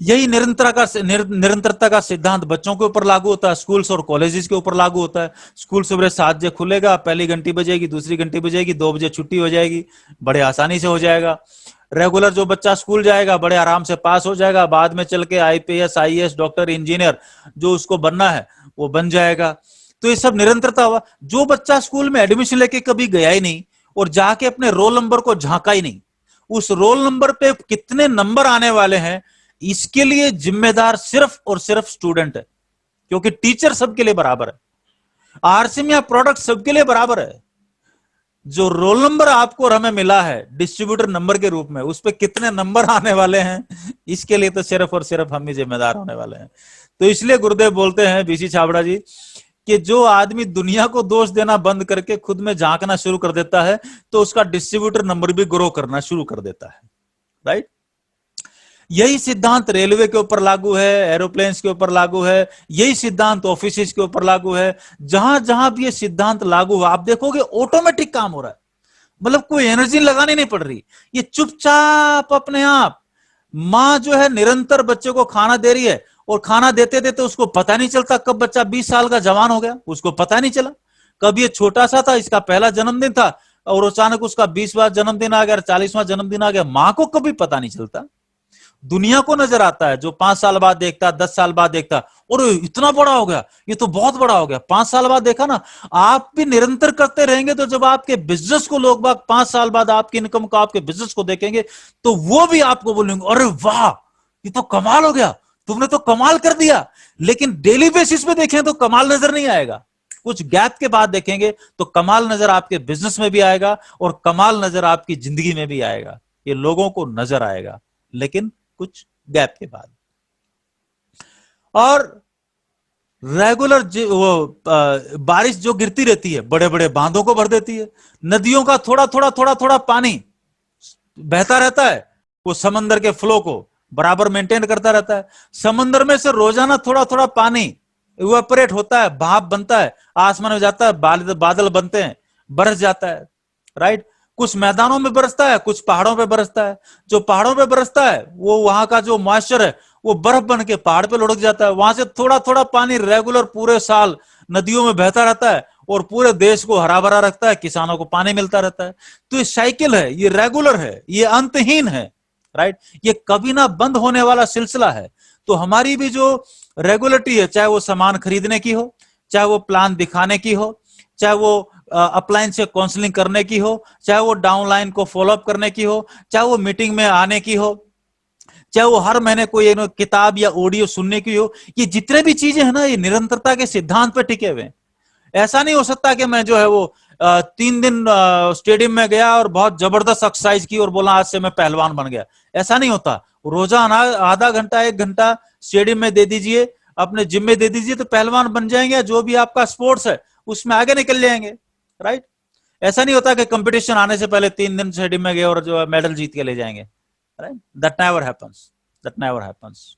Speaker 1: यही निरंतरता का सिद्धांत बच्चों के ऊपर लागू होता है, स्कूल्स और कॉलेजेस के ऊपर लागू होता है। स्कूल सुबह 7 बजे खुलेगा, पहली घंटी बजेगी, दूसरी घंटी बजेगी, 2 बजे छुट्टी हो जाएगी, बड़े आसानी से हो जाएगा। रेगुलर जो बच्चा स्कूल जाएगा बड़े आराम से पास हो जाएगा, बाद में चल के आईपीएस, आईएएस, डॉक्टर, इंजीनियर जो उसको बनना है वो बन जाएगा। तो ये सब निरंतरता हुआ। जो बच्चा स्कूल में एडमिशन लेके कभी गया ही नहीं, और जाके अपने रोल नंबर को झांका ही नहीं। उस रोल नंबर पे कितने नंबर आने वाले हैं इसके लिए जिम्मेदार सिर्फ और सिर्फ स्टूडेंट है, क्योंकि टीचर सबके लिए बराबर है, आरसीएम या प्रोडक्ट सबके लिए बराबर है। जो रोल नंबर आपको और हमें मिला है डिस्ट्रीब्यूटर नंबर के रूप में, उस पर कितने नंबर आने वाले हैं इसके लिए तो सिर्फ और सिर्फ हम ही जिम्मेदार होने वाले हैं। तो इसलिए गुरुदेव बोलते हैं बीसी छाबड़ा जी कि जो आदमी दुनिया को दोष देना बंद करके खुद में झांकना शुरू कर देता है तो उसका डिस्ट्रीब्यूटर नंबर भी ग्रो करना शुरू कर देता है। राइट, यही सिद्धांत रेलवे के ऊपर लागू है, एरोप्लेन्स के ऊपर लागू है, यही सिद्धांत ऑफिस के ऊपर लागू है। जहां जहां भी ये सिद्धांत लागू हुआ आप देखोगे ऑटोमेटिक काम हो रहा है, मतलब कोई एनर्जी लगानी नहीं पड़ रही, ये चुपचाप अपने आप। माँ जो है निरंतर बच्चे को खाना दे रही है और खाना देते देते उसको पता नहीं चलता कब बच्चा 20 साल का जवान हो गया, उसको पता नहीं चला। कब ये छोटा सा था, इसका पहला जन्मदिन था और अचानक उसका 20वां जन्मदिन आ गया, 40वां जन्मदिन आ गया, माँ को कभी पता नहीं चलता। दुनिया को नजर आता है, जो 5 साल बाद देखता, 10 साल बाद देखता, और इतना बड़ा हो गया, ये तो बहुत बड़ा हो गया। 5 साल बाद देखा ना, आप भी निरंतर करते रहेंगे तो जब आपके बिजनेस को लोग बाग 5 साल बाद आपकी इनकम को, आपके बिजनेस को देखेंगे तो वो भी आपको बोलेंगे अरे वाह ये तो कमाल हो गया, तुमने तो कमाल कर दिया। लेकिन डेली बेसिस पे देखें तो कमाल नजर नहीं आएगा, कुछ गैप के बाद देखेंगे तो कमाल नजर आपके बिजनेस में भी आएगा और कमाल नजर आपकी जिंदगी में भी आएगा, ये लोगों को नजर आएगा, लेकिन कुछ गैप के बाद। और रेगुलर बारिश जो गिरती रहती है बड़े बड़े बांधों को भर देती है, नदियों का थोड़ा थोड़ा थोड़ा थोड़ा पानी बहता रहता है, वो समंदर के फ्लो को बराबर मेंटेन करता रहता है। समंदर में से रोजाना थोड़ा थोड़ा पानी इवेपोरेट होता है, भाप बनता है, आसमान में जाता है, बादल बनते हैं, बरस जाता है। राइट, कुछ मैदानों में बरसता है, कुछ पहाड़ों पे बरसता है। जो पहाड़ों पे बरसता है वो वहां का जो मॉइस्चर है वो बर्फ बन के पहाड़ पे लुढ़क जाता है, वहां से थोड़ा थोड़ा पानी रेगुलर पूरे साल नदियों में बहता रहता है और पूरे देश को हरा भरा रखता है, किसानों को पानी मिलता रहता है। तो ये साइकिल है, ये रेगुलर है, ये अंतहीन है। राइट, ये कभी ना बंद होने वाला सिलसिला है। तो हमारी भी जो रेगुलरिटी है, चाहे वो सामान खरीदने की हो, चाहे वो प्लान दिखाने की हो, चाहे वो अपलाइन से काउंसलिंग करने की हो, चाहे वो डाउनलाइन को फॉलोअप करने की हो, चाहे वो मीटिंग में आने की हो, चाहे वो हर महीने कोई किताब या ऑडियो सुनने की हो, ये जितने भी चीजें हैं ना, ये निरंतरता के सिद्धांत पर टिके हुए हैं। ऐसा नहीं हो सकता कि मैं जो है वो 3 दिन स्टेडियम में गया और बहुत जबरदस्त एक्सरसाइज की और बोला आज से मैं पहलवान बन गया। ऐसा नहीं होता। रोजाना आधा घंटा 1 घंटा स्टेडियम में दे दीजिए, अपने जिम में दे दीजिए, तो पहलवान बन जाएंगे। जो भी आपका स्पोर्ट्स है उसमें आगे निकल जाएंगे। राइट, ऐसा नहीं होता कि कंपटीशन आने से पहले 3 दिन स्टेडियम में गए और जो मेडल जीत के ले जाएंगे। Right, that never happens, that never happens.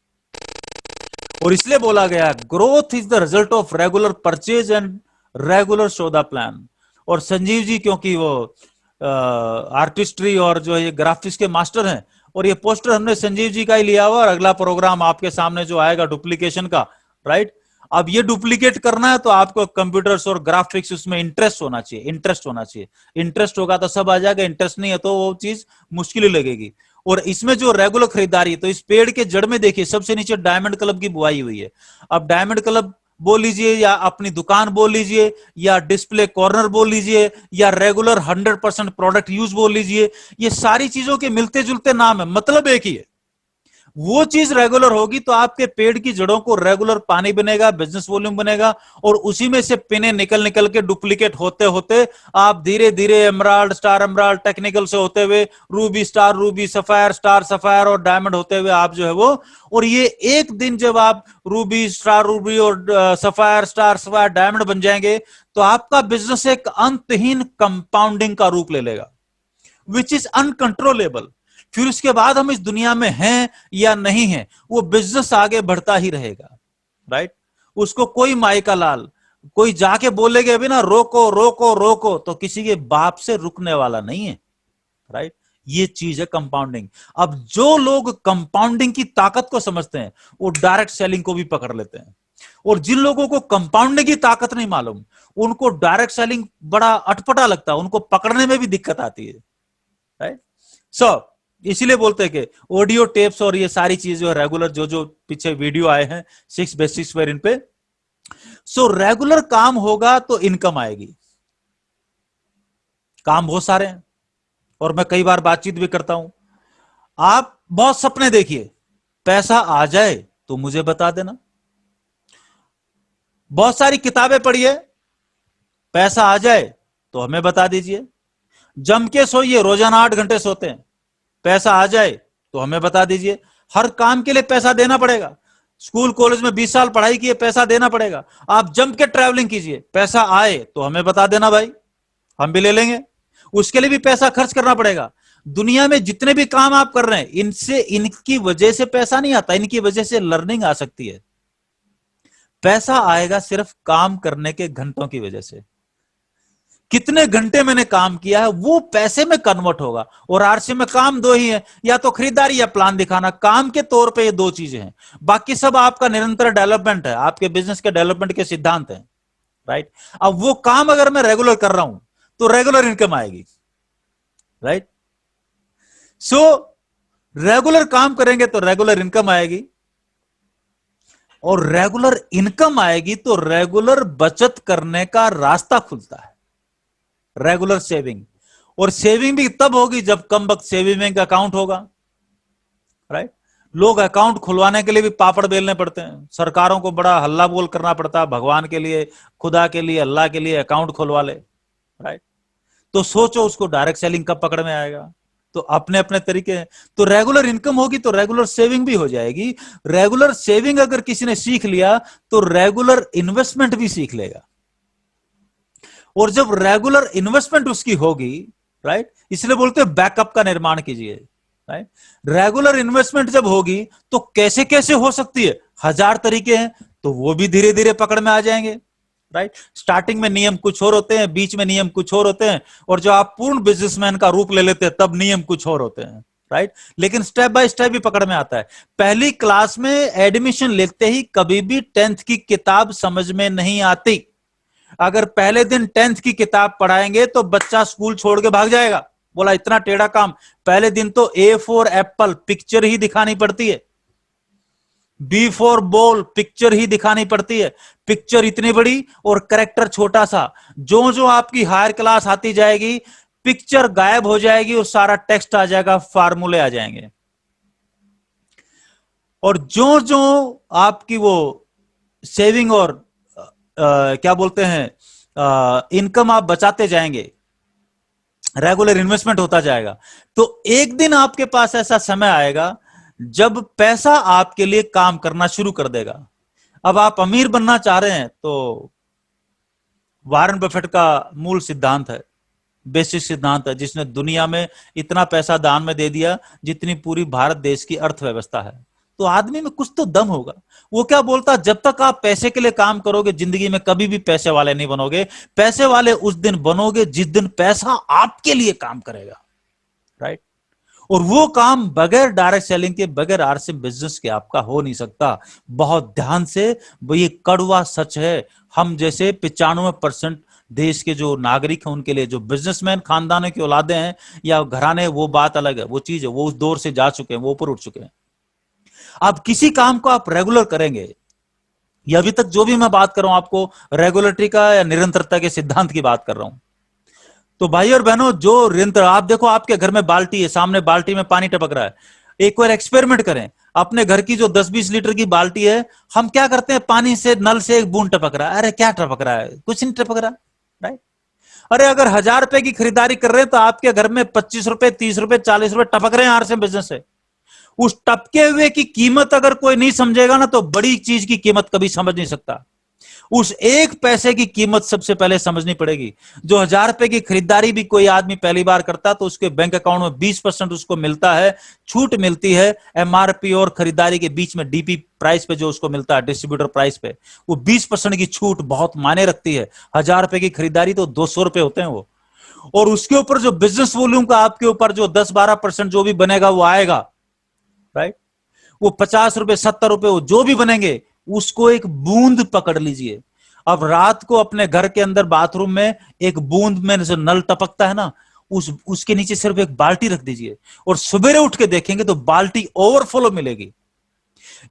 Speaker 1: और इसलिए बोला गया growth is the result of regular purchase and regular सौदा प्लान। और संजीव जी क्योंकि वो आर्टिस्ट्री और जो ये ग्राफिक्स के मास्टर हैं, और ये पोस्टर हमने संजीव जी का ही लिया हुआ, और अगला प्रोग्राम आपके सामने जो आएगा डुप्लीकेशन का। राइट, अब ये डुप्लीकेट करना है तो आपको कंप्यूटर्स और ग्राफिक्स उसमें इंटरेस्ट होना चाहिए, इंटरेस्ट होना चाहिए। इंटरेस्ट होगा तो सब आ जाएगा, इंटरेस्ट नहीं है तो वो चीज मुश्किल ही लगेगी। और इसमें जो रेगुलर खरीदारी, तो इस पेड़ के जड़ में देखिए सबसे नीचे डायमंड क्लब की बुआई हुई है। अब डायमंड क्लब बोल लीजिए, या अपनी दुकान बोल लीजिए, या डिस्प्ले कॉर्नर बोल लीजिए, या रेगुलर 100% प्रोडक्ट यूज बोल लीजिए, ये सारी चीजों के मिलते जुलते नाम है, मतलब एक ही है। वो चीज रेगुलर होगी तो आपके पेड़ की जड़ों को रेगुलर पानी बनेगा, बिजनेस वॉल्यूम बनेगा, और उसी में से पिने निकल निकल के डुप्लीकेट होते होते आप धीरे धीरे एमराल्ड, स्टार एमराल्ड, टेक्निकल से होते हुए Ruby, star Ruby, sapphire, star sapphire और डायमंड होते हुए आप जो है वो, और ये एक दिन जब आप रूबी, स्टार रूबी और सफायर, स्टार सफायर, डायमंड बन जाएंगे तो आपका बिजनेस एक अंतहीन कंपाउंडिंग का रूप ले लेगा, विच इज अनकंट्रोलेबल। फिर उसके बाद हम इस दुनिया में हैं या नहीं हैं, वो बिजनेस आगे बढ़ता ही रहेगा। राइट, उसको कोई माई का लाल, कोई जाके बोलेगे अभी ना रोको रोको रोको, तो किसी के बाप से रुकने वाला नहीं है। राइट, ये चीज है कंपाउंडिंग। अब जो लोग कंपाउंडिंग की ताकत को समझते हैं वो डायरेक्ट सेलिंग को भी पकड़ लेते हैं, और जिन लोगों को कंपाउंडिंग की ताकत नहीं मालूम उनको डायरेक्ट सेलिंग बड़ा अटपटा लगता है, उनको पकड़ने में भी दिक्कत आती है। राइट, सो इसीलिए बोलते हैं कि ऑडियो टेप्स और ये सारी चीजें रेगुलर, जो जो पीछे वीडियो आए हैं 6 बेसिक्स पर इन पे, सो रेगुलर काम होगा तो इनकम आएगी। काम बहुत सारे हैं और मैं कई बार बातचीत भी करता हूं। आप बहुत सपने देखिए, पैसा आ जाए तो मुझे बता देना। बहुत सारी किताबें पढ़िए, पैसा आ जाए तो हमें बता दीजिए। जम के सोइए, रोजाना 8 घंटे सोते हैं, पैसा आ जाए तो हमें बता दीजिए। हर काम के लिए पैसा देना पड़ेगा। स्कूल कॉलेज में 20 साल पढ़ाई की है, पैसा देना पड़ेगा। आप जम के ट्रैवलिंग कीजिए, पैसा आए तो हमें बता देना भाई, हम भी ले लेंगे। उसके लिए भी पैसा खर्च करना पड़ेगा। दुनिया में जितने भी काम आप कर रहे हैं, इनसे, इनकी वजह से पैसा नहीं आता, इनकी वजह से लर्निंग आ सकती है। पैसा आएगा सिर्फ काम करने के घंटों की वजह से। कितने घंटे मैंने काम किया है वो पैसे में कन्वर्ट होगा। और आरसी में काम दो ही है, या तो खरीदारी या प्लान दिखाना। काम के तौर पे ये दो चीजें हैं, बाकी सब आपका निरंतर डेवलपमेंट है, आपके बिजनेस के डेवलपमेंट के सिद्धांत हैं, राइट। अब वो काम अगर मैं रेगुलर कर रहा हूं तो रेगुलर इनकम आएगी, राइट। सो रेगुलर काम करेंगे तो रेगुलर इनकम आएगी, और रेगुलर इनकम आएगी तो रेगुलर बचत करने का रास्ता खुलता है, रेगुलर सेविंग। और सेविंग भी तब होगी जब कम वक्त सेविंग अकाउंट होगा, राइट। लोग अकाउंट खुलवाने के लिए भी पापड़ बेलने पड़ते हैं, सरकारों को बड़ा हल्ला बोल करना पड़ता है, भगवान के लिए, खुदा के लिए, अल्लाह के लिए अकाउंट खुलवा ले, राइट। तो सोचो उसको डायरेक्ट सेलिंग कब पकड़ में आएगा। तो अपने अपने तरीके हैं। तो रेगुलर इनकम होगी तो रेगुलर सेविंग भी हो जाएगी। रेगुलर सेविंग अगर किसी ने सीख लिया तो रेगुलर इन्वेस्टमेंट भी सीख लेगा। और जब रेगुलर इन्वेस्टमेंट उसकी होगी, राइट, इसलिए बोलते हैं बैकअप का निर्माण कीजिए, राइट। रेगुलर इन्वेस्टमेंट जब होगी तो कैसे कैसे हो सकती है, 1000 तरीके हैं, तो वो भी धीरे धीरे पकड़ में आ जाएंगे, राइट। स्टार्टिंग में नियम कुछ और होते हैं, बीच में नियम कुछ और होते हैं, और जो आप पूर्ण बिजनेसमैन का रूप ले लेते हैं तब नियम कुछ और होते हैं, राइट। लेकिन स्टेप बाय स्टेप भी पकड़ में आता है। पहली क्लास में एडमिशन लेते ही कभी भी 10th की किताब समझ में नहीं आती। अगर पहले दिन 10th की किताब पढ़ाएंगे तो बच्चा स्कूल छोड़ के भाग जाएगा, बोला इतना टेढ़ा काम। पहले दिन तो ए फॉर एप्पल पिक्चर ही दिखानी पड़ती है, बी फॉर बॉल पिक्चर ही दिखानी पड़ती है। पिक्चर इतनी बड़ी और कैरेक्टर छोटा सा। जो जो आपकी हायर क्लास आती जाएगी पिक्चर गायब हो जाएगी और सारा टेक्स्ट आ जाएगा, फार्मूले आ जाएंगे। और जो जो आपकी वो सेविंग और क्या बोलते हैं इनकम आप बचाते जाएंगे, रेगुलर इन्वेस्टमेंट होता जाएगा, तो एक दिन आपके पास ऐसा समय आएगा जब पैसा आपके लिए काम करना शुरू कर देगा। अब आप अमीर बनना चाह रहे हैं तो वारेन बफेट का मूल सिद्धांत है, बेसिक सिद्धांत है, जिसने दुनिया में इतना पैसा दान में दे दिया जितनी पूरी भारत देश की अर्थव्यवस्था है। तो आदमी में कुछ तो दम होगा। वो क्या बोलता, जब तक आप पैसे के लिए काम करोगे जिंदगी में कभी भी पैसे वाले नहीं बनोगे। पैसे वाले उस दिन बनोगे जिस दिन पैसा आपके लिए काम करेगा, राइट। और वो काम बगैर डायरेक्ट सेलिंग के, बगैर आरसी बिजनेस के आपका हो नहीं सकता। बहुत ध्यान से, ये कड़वा सच है। हम जैसे 95% देश के जो नागरिक हैं उनके लिए, जो बिजनेसमैन खानदानों की औलादे हैं या घराने, वो बात अलग है, वो चीज है, वो उस दौर से जा चुके हैं, वो ऊपर उठ चुके हैं। अब किसी काम को आप रेगुलर करेंगे, या अभी तक जो भी मैं बात कर रहा हूं आपको रेगुलरिटी का या निरंतरता के सिद्धांत की बात कर रहा हूं। तो भाई और बहनों, जो निरंतर, आप देखो आपके घर में बाल्टी है, सामने बाल्टी में पानी टपक रहा है। एक बार एक्सपेरिमेंट करें, अपने घर की जो 10-20 लीटर की बाल्टी है, हम क्या करते हैं, पानी से नल से एक बूंद टपक रहा है, अरे क्या टपक रहा है, कुछ नहीं टपक रहा, राइट। अरे अगर 1000 रुपए की खरीदारी कर रहे हैं तो आपके घर में 25 रुपए, 30 रुपए, 40 रुपए टपक रहे हैं आरसी बिजनेस से। उस टपके हुए की कीमत अगर कोई नहीं समझेगा ना, तो बड़ी चीज की कीमत कभी समझ नहीं सकता। उस एक पैसे की कीमत सबसे पहले समझनी पड़ेगी। जो 1000 रुपए की खरीदारी भी कोई आदमी पहली बार करता तो उसके बैंक अकाउंट में 20% उसको मिलता है, छूट मिलती है। एमआरपी और खरीदारी के बीच में डीपी प्राइस पे जो उसको मिलता है, डिस्ट्रीब्यूटर प्राइस पे, वो 20% की छूट बहुत मायने रखती है। 1000 रुपए की खरीदारी तो 200 रुपए होते हैं वो। और उसके ऊपर जो बिजनेस वॉल्यूम का आपके ऊपर जो 10-12% जो भी बनेगा वो आएगा, राइट। वो 50 रुपए, 70 रुपए जो भी बनेंगे, उसको एक बूंद पकड़ लीजिए। अब रात को अपने घर के अंदर बाथरूम में एक बूंद में जो नल टपकता है ना, उसके नीचे सिर्फ एक बाल्टी रख दीजिए और सवेरे उठ के देखेंगे तो बाल्टी ओवरफ्लो मिलेगी।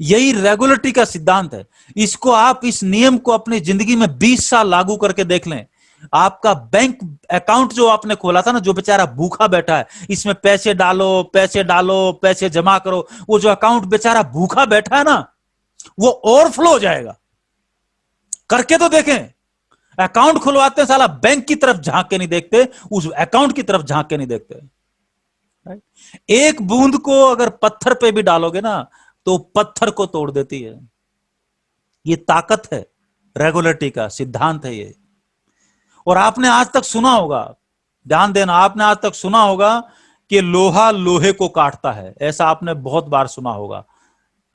Speaker 1: यही रेगुलरिटी का सिद्धांत है। इसको आप, इस नियम को अपनी जिंदगी में 20 साल लागू करके देख लें। आपका बैंक अकाउंट जो आपने खोला था ना, जो बेचारा भूखा बैठा है, इसमें पैसे डालो पैसे डालो पैसे जमा करो, वो जो अकाउंट बेचारा भूखा बैठा है ना, वो ओवरफ्लो हो जाएगा। करके तो देखें। अकाउंट खुलवाते हैं, साला बैंक की तरफ झांक के नहीं देखते, उस अकाउंट की तरफ झांक के नहीं देखते। एक बूंद को अगर पत्थर पे भी डालोगे ना, तो पत्थर को तोड़ देती है। ये ताकत है रेगुलेटरी का, सिद्धांत है ये। और आपने आज तक सुना होगा, ध्यान देना, आपने आज तक सुना होगा कि लोहा लोहे को काटता है। ऐसा आपने बहुत बार सुना होगा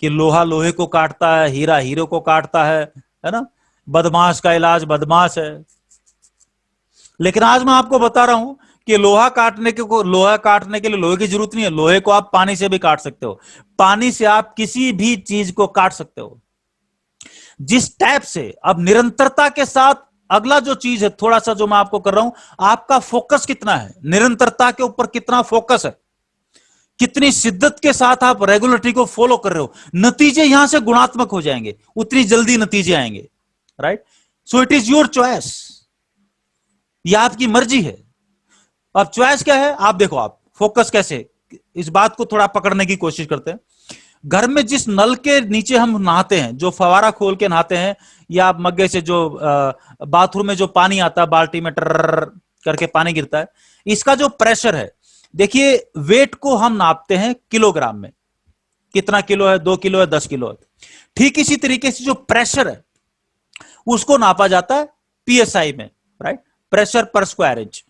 Speaker 1: कि लोहा लोहे को काटता है, हीरा हीरे को काटता है ना। बदमाश का इलाज बदमाश है। लेकिन आज मैं आपको बता रहा हूं कि लोहा काटने के लिए लोहे की जरूरत नहीं है। लोहे को आप पानी से भी काट सकते हो। पानी से आप किसी भी चीज को काट सकते हो। जिस टाइप से अब निरंतरता के साथ, अगला जो चीज है थोड़ा सा जो मैं आपको कर रहा हूं, आपका फोकस कितना है, निरंतरता के ऊपर कितना फोकस है, कितनी शिद्दत के साथ आप रेगुलेटरी को फॉलो कर रहे हो, नतीजे यहां से गुणात्मक हो जाएंगे, उतनी जल्दी नतीजे आएंगे। Right. So it is your choice, ये आपकी मर्जी है। अब चॉइस क्या है, आप देखो, आप फोकस कैसे, इस बात को थोड़ा पकड़ने की कोशिश करते हैं। घर में जिस नल के नीचे हम नहाते हैं, जो फवारा खोल के नहाते हैं, या मग्गे से जो बाथरूम में जो पानी आता है, बाल्टी में टर करके पानी गिरता है, इसका जो प्रेशर है, देखिए वेट को हम नापते हैं किलोग्राम में, कितना किलो है, 2 किलो है, 10 किलो है। ठीक इसी तरीके से जो प्रेशर है उसको नापा जाता है पीएसआई में, राइट, प्रेशर पर स्क्वायर इंच।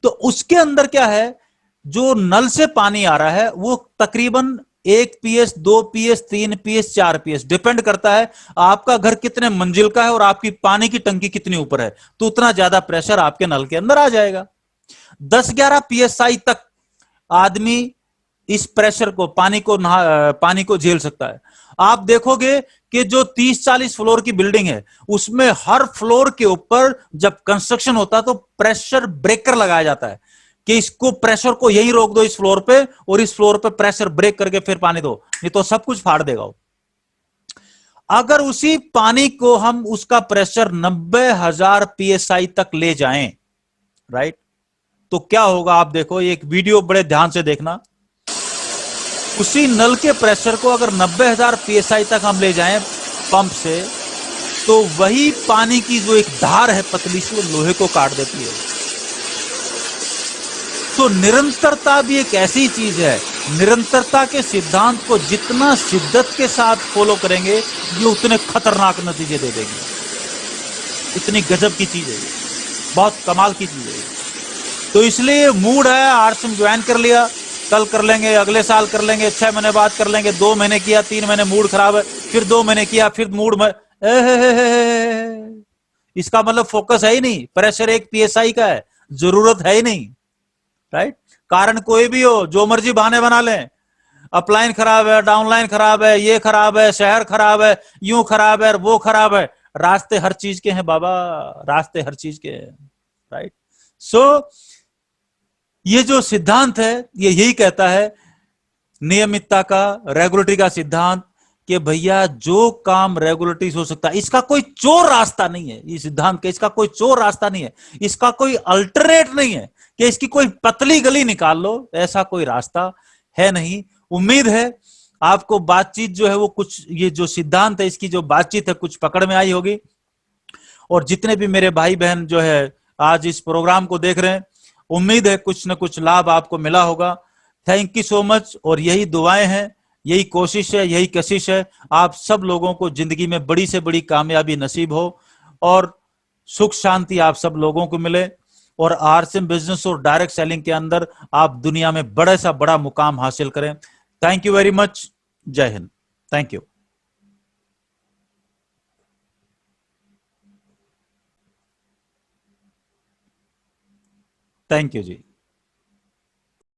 Speaker 1: तो उसके अंदर क्या है, जो नल से पानी आ रहा है वो तकरीबन 1 PS, 2 PS, 3 PS, 4 PS, depend करता है आपका घर कितने मंजिल का है और आपकी पानी की टंकी कितनी ऊपर है, तो उतना ज्यादा प्रेशर आपके नल के अंदर आ जाएगा। 10-11 पीएसआई तक आदमी इस प्रेशर को, पानी को झेल सकता है। आप देखोगे कि जो 30-40 फ्लोर की बिल्डिंग है, उसमें हर फ्लोर के ऊपर जब कंस्ट्रक्शन होता है तो प्रेशर ब्रेकर लगाया जाता है कि इसको, प्रेशर को यहीं रोक दो इस फ्लोर पे, और इस फ्लोर पे प्रेशर ब्रेक करके फिर पानी दो, नहीं तो सब कुछ फाड़ देगा। अगर उसी पानी को हम, उसका प्रेशर 90,000 पीएसआई तक ले जाएं, राइट, तो क्या होगा आप देखो, एक वीडियो बड़े ध्यान से देखना। उसी नल के प्रेशर को अगर 90,000 पीएसआई तक हम ले जाएं पंप से, तो वही पानी की जो एक धार है पतली सी, वो लोहे को काट देती है। तो निरंतरता भी एक ऐसी चीज है, निरंतरता के सिद्धांत को जितना शिद्दत के साथ फॉलो करेंगे, ये उतने खतरनाक नतीजे दे देंगे। इतनी गजब की चीज है, बहुत कमाल की चीज है। तो इसलिए मूड है, आरसीएम ज्वाइन कर लिया, कल कर लेंगे, अगले साल कर लेंगे, 6 महीने बाद कर लेंगे, 2 महीने किया, 3 महीने मूड खराब है, फिर 2 महीने किया, फिर मूड में इसका मतलब फोकस है ही नहीं, प्रेशर 1 पीएसआई का है, जरूरत है ही नहीं। राइट। कारण कोई भी हो, जो मर्जी बहाने बना लें, अपलाइन खराब है, डाउनलाइन खराब है, ये खराब है, शहर खराब है, यूं खराब है, वो खराब है, रास्ते हर चीज के हैं बाबा, रास्ते हर चीज के हैं। राइट। सो ये जो सिद्धांत है, ये यही कहता है, नियमितता का, रेगुलेटरी का सिद्धांत, कि भैया जो काम रेगुलेटरी से हो सकता है, इसका कोई चोर रास्ता नहीं है, ये सिद्धांत का इसका कोई चोर रास्ता नहीं है, इसका कोई अल्टरनेट नहीं है कि इसकी कोई पतली गली निकाल लो, ऐसा कोई रास्ता है नहीं। उम्मीद है आपको बातचीत जो है वो कुछ, ये जो सिद्धांत है इसकी जो बातचीत है कुछ पकड़ में आई होगी। और जितने भी मेरे भाई बहन जो है आज इस प्रोग्राम को देख रहे हैं, उम्मीद है कुछ न कुछ लाभ आपको मिला होगा। Thank you so much. और यही दुआएं हैं, यही कोशिश है, यही कशिश है, आप सब लोगों को जिंदगी में बड़ी से बड़ी कामयाबी नसीब हो और सुख शांति आप सब लोगों को मिले, और आरसीएम बिजनेस और डायरेक्ट सेलिंग के अंदर आप दुनिया में बड़े सा बड़ा मुकाम हासिल करें। Thank you very much. जय हिंद। Thank you. Thank you ji.